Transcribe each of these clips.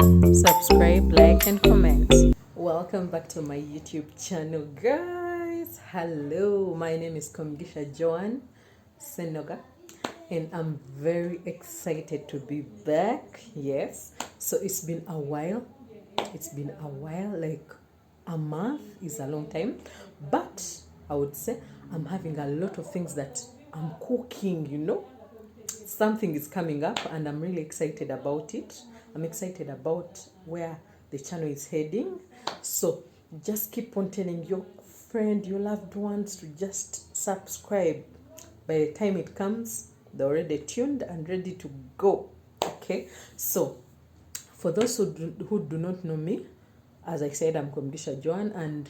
subscribe, like, and comment. Welcome back to my YouTube channel, guys. Hello, my name is Komgisha Joan Senoga, and I'm very excited to be back. Yes, so it's been a while. Like a month is a long time, but I would say I'm having a lot of things that I'm cooking. Something is coming up and I'm really excited about it. I'm excited about where the channel is heading. So just keep on telling your friend, your loved ones to just subscribe. By the time it comes, they're already tuned and ready to go. Okay, so for those who do not know me, as I said, I'm Komgisha Joan, and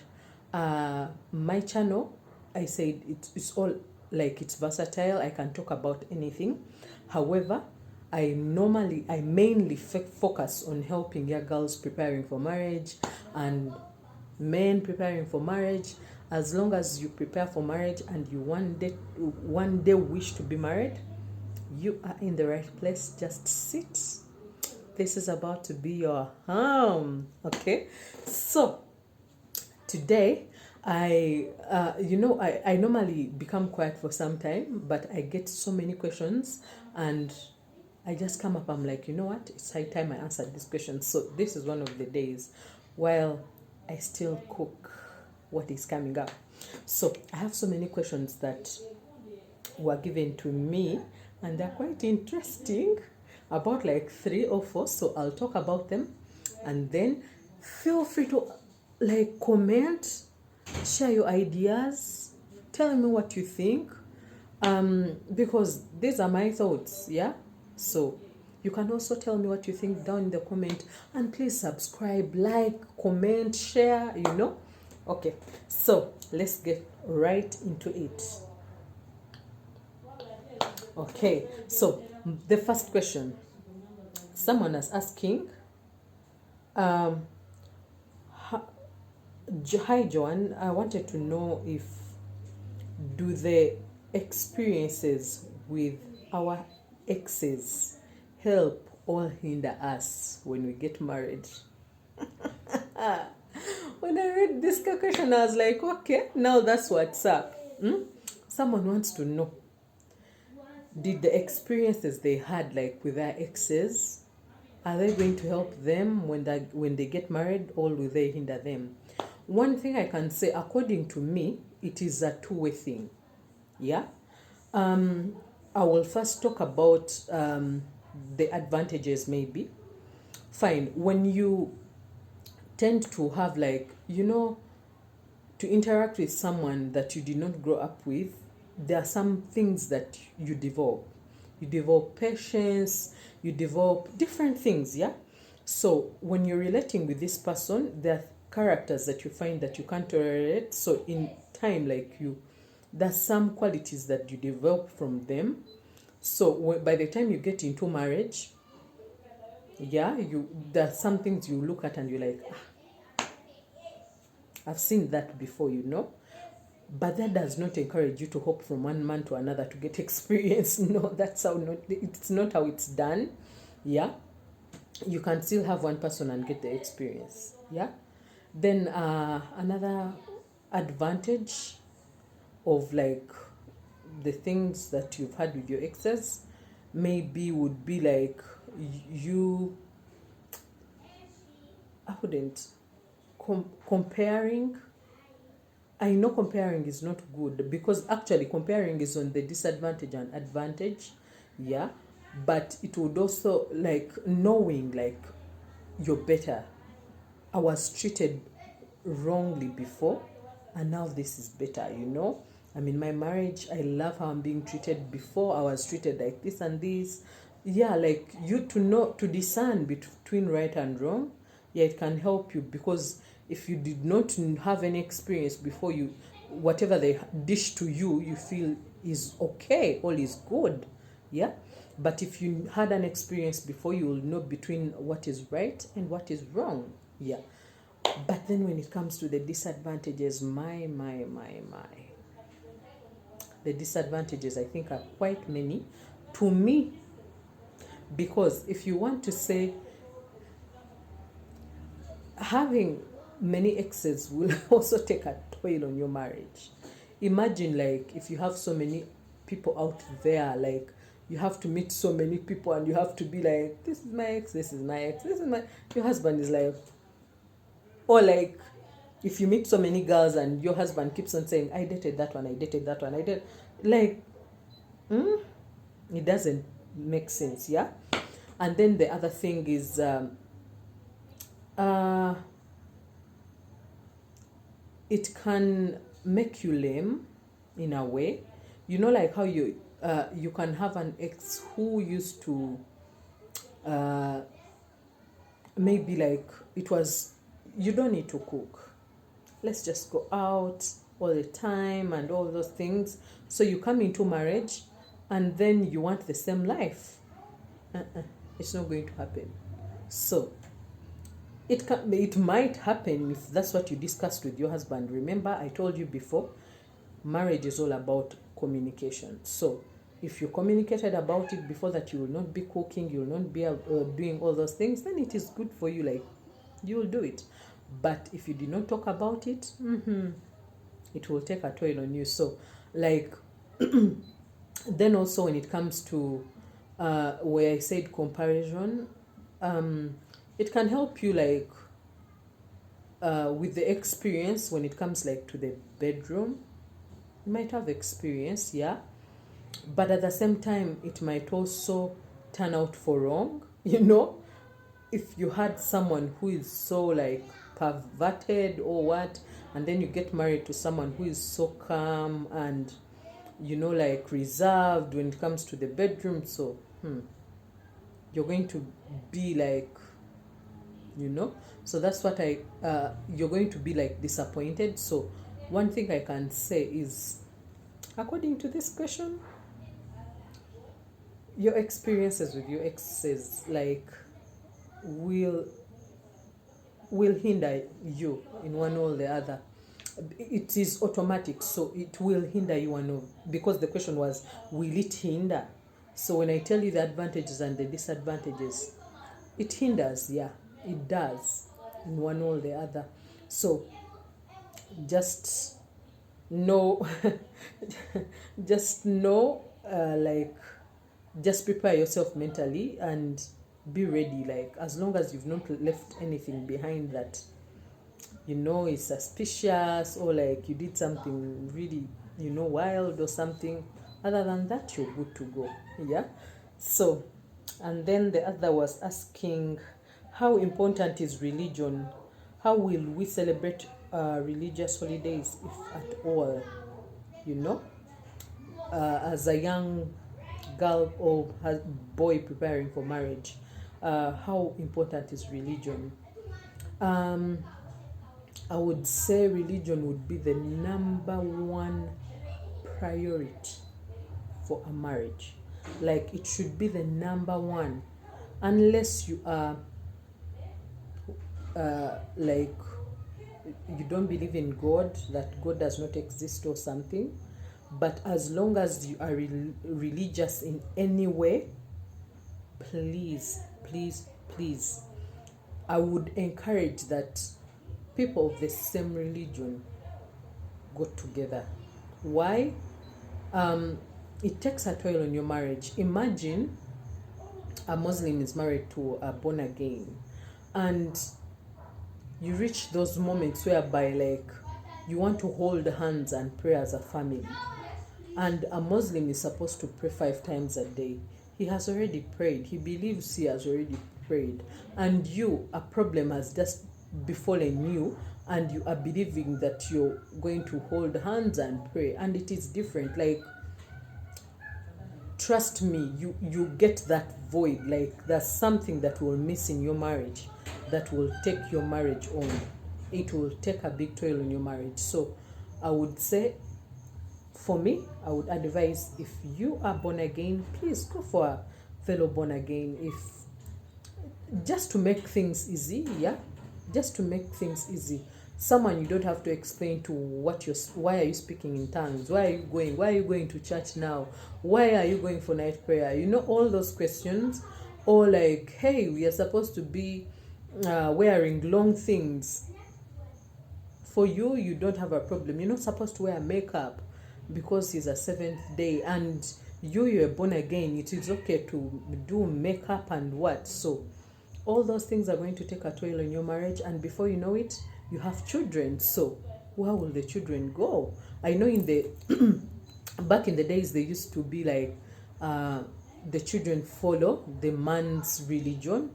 my channel, I said it's all like it's versatile. I can talk about anything. However, I mainly focus on helping young girls preparing for marriage and men preparing for marriage. As long as you prepare for marriage and you one day wish to be married, you are in the right place. Just sit. This is about to be your home. Okay, so today I normally become quiet for some time, but I get so many questions and I just come up. I'm like, you know what, it's high time I answered this question. So this is one of the days while I still cook what is coming up. So I have so many questions that were given to me and they're quite interesting, about like 3 or 4. So I'll talk about them and then feel free to like comment, share your ideas, tell me what you think, because these are my thoughts. Yeah, so you can also tell me what you think down in the comment, and please subscribe, like, comment, share. Okay, so let's get right into it. Okay, so the first question someone is asking, um, hi Joan, I wanted to know if do the experiences with our exes help or hinder us when we get married? When I read this question, I was like, okay, now that's what's up. Someone wants to know, did the experiences they had like with their exes, are they going to help them when they get married, or will they hinder them? One thing I can say, according to me, it is a two-way thing. Yeah. I will first talk about the advantages, maybe. Fine. When you tend to have to interact with someone that you did not grow up with, there are some things that you develop. You develop patience, you develop different things, yeah? So when you're relating with this person, there are characters that you find that you can't tolerate. So in time, there's some qualities that you develop from them. So by the time you get into marriage, yeah, there are some things you look at and you're like, I've seen that before. But that does not encourage you to hop from one man to another to get experience. No, it's not how it's done. Yeah. You can still have one person and get the experience. Yeah. Then another advantage of like the things that you've had with your exes maybe would be like you I wouldn't comparing. I know comparing is not good, because actually comparing is on the disadvantage and advantage. Yeah, but it would also like knowing like you're better. I was treated wrongly before and now this is better. I mean, my marriage, I love how I'm being treated. Before I was treated like this and this. Yeah, like you to know, to discern between right and wrong. Yeah, it can help you, because if you did not have any experience before, whatever they dish to you, you feel is okay, all is good. Yeah, but if you had an experience before, you will know between what is right and what is wrong. Yeah, but then when it comes to the disadvantages, my, the disadvantages I think are quite many to me, because if you want to say having many exes will also take a toll on your marriage. Imagine, like, if you have so many people out there, like, you have to meet so many people and you have to be like, this is my ex, this is my ex, this is my. Your husband is like, or like, if you meet so many girls and your husband keeps on saying, I dated that one, I dated that one, I did, like, it doesn't make sense, yeah? And then the other thing is, it can make you lame in a way. You know, like how you can have an ex who used to maybe like it was, you don't need to cook. Let's just go out all the time and all those things. So you come into marriage and then you want the same life. It's not going to happen. So it might happen if that's what you discussed with your husband. Remember, I told you before, marriage is all about communication. So if you communicated about it before, that you will not be cooking, you will not be doing all those things, then it is good for you, like you will do it. But if you did not talk about it, it will take a toll on you. So like then also when it comes to where I said comparison, it can help you, like with the experience when it comes like to the bedroom. You might have experience, yeah, but at the same time it might also turn out for wrong. You know, if you had someone who is so like perverted or what, and then you get married to someone who is so calm and, you know, like reserved when it comes to the bedroom, so you're going to be like, you know, so that's what you're going to be like disappointed. So one thing I can say is, according to this question, your experiences with your exes, like, will hinder you in one or the other. It is automatic, so it will hinder you one of, because the question was, will it hinder? So when I tell you the advantages and the disadvantages, it hinders, yeah, it does, in one or the other. So just know just know, like, just prepare yourself mentally and be ready, like, as long as you've not left anything behind that, you know, is suspicious, or like you did something really, you know, wild or something. Other than that, you're good to go, yeah? So, and then the other was asking, how important is religion? How will we celebrate religious holidays, if at all? You know, as a young girl or boy preparing for marriage, how important is religion? I would say religion would be the number one priority for a marriage. Like, it should be the number one, unless you are like, you don't believe in God, that God does not exist or something. But as long as you are religious in any way, please, please, please, I would encourage that people of the same religion go together. Why? It takes a toll on your marriage. Imagine a Muslim is married to a born again, and you reach those moments whereby, like, you want to hold hands and pray as a family. And a Muslim is supposed to pray 5 times a day. He has already prayed. He believes he has already prayed. And you, a problem has just befallen you, and you are believing that you're going to hold hands and pray. And it is different. Like, trust me, you get that void. Like, there's something that will miss in your marriage that will take your marriage on. It will take a big toll on your marriage. So I would say, for me, I would advise, if you are born again, please go for a fellow born again, if just to make things easy, yeah, just to make things easy. Someone you don't have to explain to why are you speaking in tongues, why are you going to church now, why are you going for night prayer, you know, all those questions. Or like, hey, we are supposed to be wearing long things. For you, you don't have a problem. You're not supposed to wear makeup because it's a seventh day, and you're born again. It is okay to do makeup and what. So all those things are going to take a toll on your marriage, and before you know it, you have children. So where will the children go? I know in the back in the days, they used to be like the children follow the man's religion,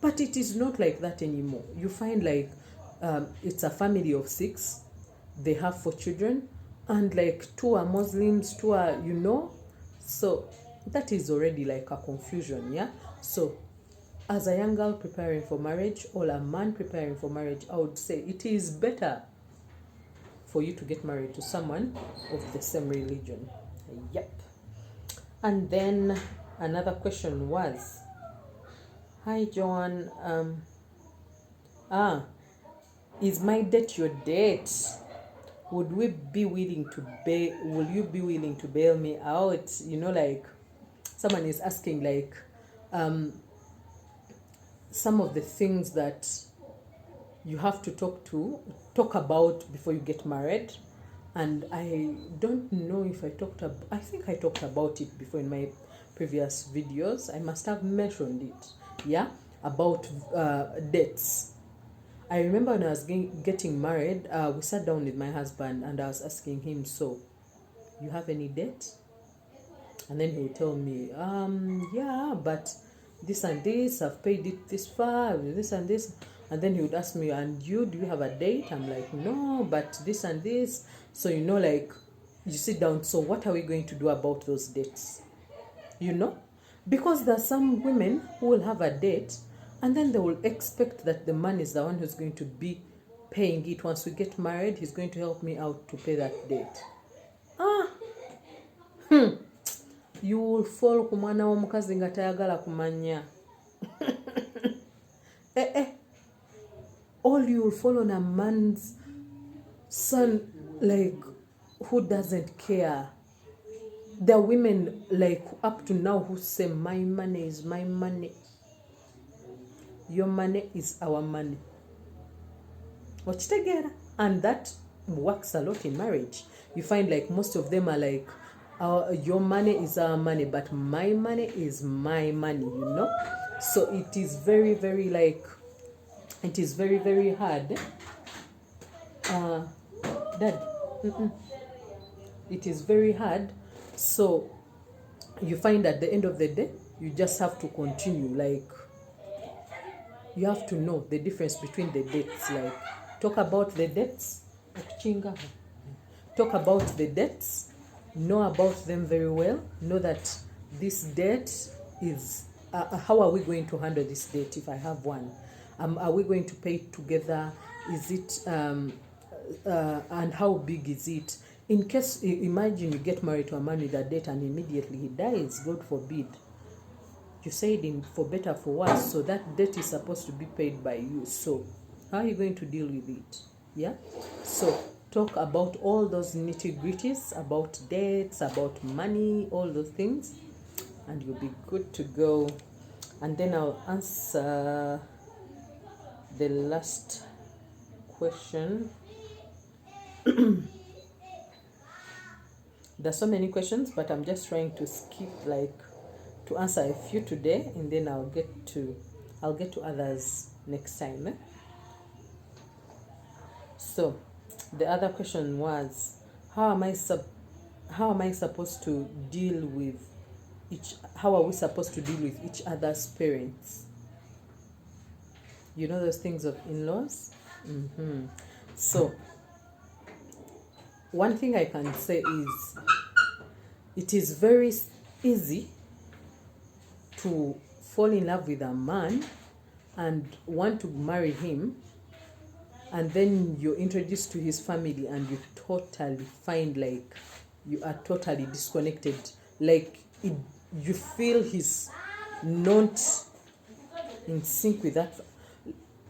but it is not like that anymore. You find like it's a family of 6, they have 4 children, and like 2 are Muslims, 2 are, so that is already like a confusion. Yeah. So as a young girl preparing for marriage, or a man preparing for marriage, I would say it is better for you to get married to someone of the same religion. Yep. And then another question was, hi Joan, is my date your date? Would we be willing to will you be willing to bail me out? Like someone is asking like some of the things that you have to talk about before you get married. And I don't know if I think I talked about it before in my previous videos. I must have mentioned it. Yeah, about dates. I remember when I was getting married, we sat down with my husband and I was asking him, so you have any date? And then he would tell me, yeah, but this and this, I've paid it this far, this and this. And then he would ask me, and do you have a date? I'm like, no, but this and this. So, like, you sit down, so what are we going to do about those dates? Because there are some women who will have a date, and then they will expect that the man is the one who's going to be paying it. Once we get married, he's going to help me out to pay that date. You will fall kumwana w'omukazi nga tayagala kumanya. All you will fall on a man's son, like, who doesn't care. There are women, like, up to now who say, my money is my money. Your money is our money. Together. And that works a lot in marriage. You find like most of them are like, your money is our money, but my money is my money, So it is very, very like, it is very, very hard. Dad, it is very hard. So you find at the end of the day, you just have to continue. Like, you have to know the difference between the dates. Like, talk about the dates. Talk about the dates. Know about them very well. Know that this date is, how are we going to handle this date if I have one? Are we going to pay it together? Is it, and how big is it? In case, imagine you get married to a man with a date and immediately he dies, God forbid. You said for better, for worse, so that debt is supposed to be paid by you. So how are you going to deal with it? Yeah. So talk about all those nitty-gritties, about debts, about money, all those things, and you'll be good to go. And then I'll answer the last question. There's so many questions, but I'm just trying to skip to answer a few today, and then I'll get to others next time. So the other question was, how are we supposed to deal with each other's parents? Those things of in-laws. So one thing I can say is, it is very easy to fall in love with a man and want to marry him, and then you're introduced to his family and you totally find like you are totally disconnected. Like you feel he's not in sync with that.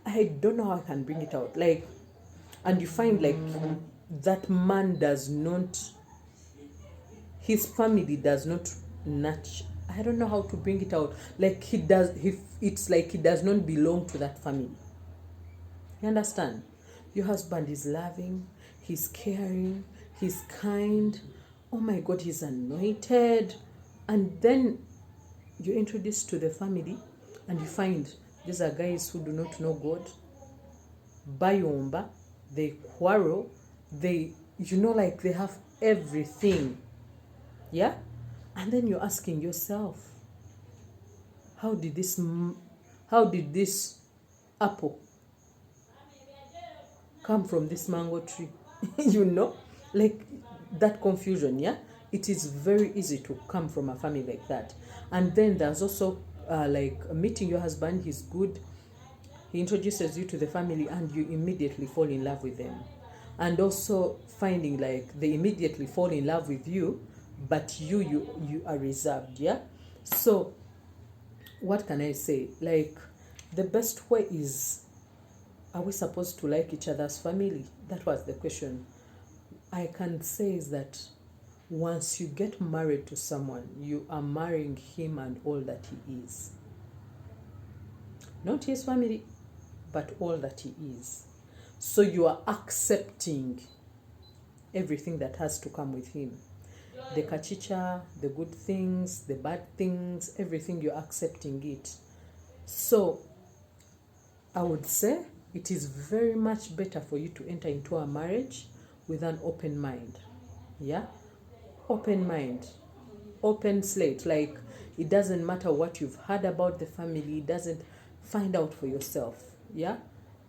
I don't know how I can bring it out. Like, and you find like that man does not, his family does not nurture. I don't know how to bring it out. Like it's like he does not belong to that family. You understand? Your husband is loving, he's caring, he's kind. Oh my God, he's anointed. And then you're introduced to the family and you find these are guys who do not know God. Bayomba, they quarrel, they, like they have everything. Yeah? And then you're asking yourself, how did this apple come from this mango tree? Like that confusion. Yeah, it is very easy to come from a family like that. And then there's also like meeting your husband. He's good, he introduces you to the family and you immediately fall in love with them. And also finding like they immediately fall in love with you, but you are reserved. Yeah. So what can I say? Like, the best way is, are we supposed to like each other's family? That was the question. I can say is that once you get married to someone, you are marrying him and all that he is. Not his family, but all that he is. So you are accepting everything that has to come with him. The kachicha, the good things, the bad things, everything, you're accepting it. So I would say it is very much better for you to enter into a marriage with an open mind. Yeah? Open mind. Open slate. Like, it doesn't matter what you've heard about the family, it doesn't, find out for yourself. Yeah?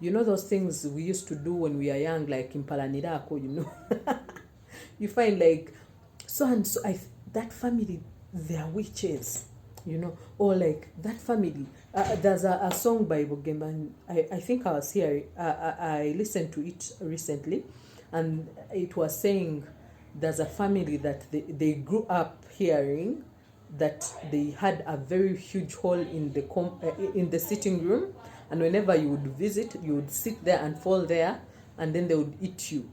You know those things we used to do when we are young, like in Palanirako, you find like, so and so, that family, they are witches, or like that family. There's a song by Bogemba, I think I was here, I listened to it recently, and it was saying there's a family that they grew up hearing that they had a very huge hole in the sitting room, and whenever you would visit, you would sit there and fall there, and then they would eat you.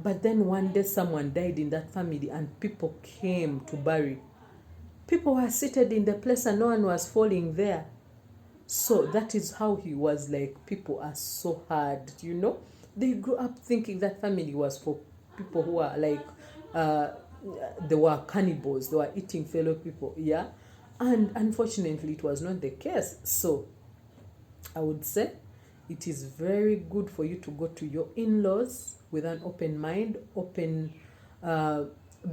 But then one day someone died in that family and people came to bury. People were seated in the place and no one was falling there. So that is how he was like, people are so hard, They grew up thinking that family was for people who are like, they were cannibals, they were eating fellow people, yeah? And unfortunately, it was not the case. So I would say it is very good for you to go to your in-laws with an open mind,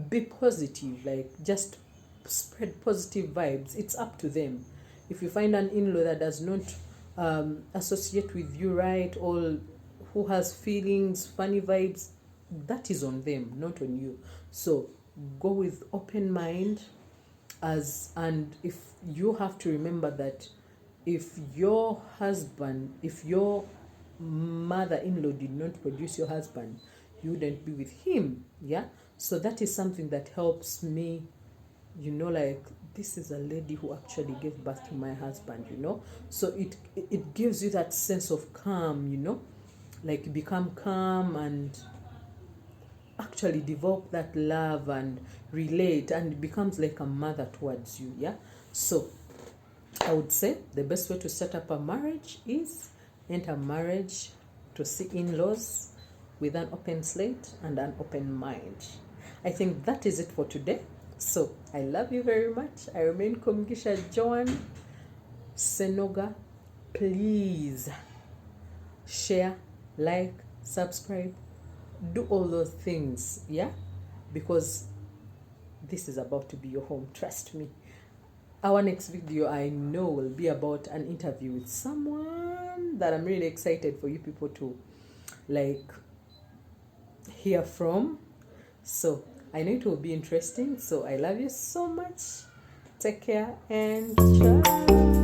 be positive, like just spread positive vibes. It's up to them. If you find an in-law that does not associate with you right, or who has feelings, funny vibes, that is on them, not on you. So go with open mind, and if you have to remember that if your mother-in-law did not produce your husband, you wouldn't be with him. Yeah. So that is something that helps me, like, this is a lady who actually gave birth to my husband. So it gives you that sense of calm, like you become calm and actually develop that love and relate, and it becomes like a mother towards you. Yeah. So I would say the best way to set up a marriage is enter marriage to see in-laws with an open slate and an open mind. I think that is it for today. So I love you very much. I remain Komgisha Joan Senoga. Please share, like, subscribe, do all those things, yeah? Because this is about to be your home, trust me. Our next video, I know, will be about an interview with someone that I'm really excited for you people to like hear from. So I know it will be interesting. So I love you so much. Take care and ciao.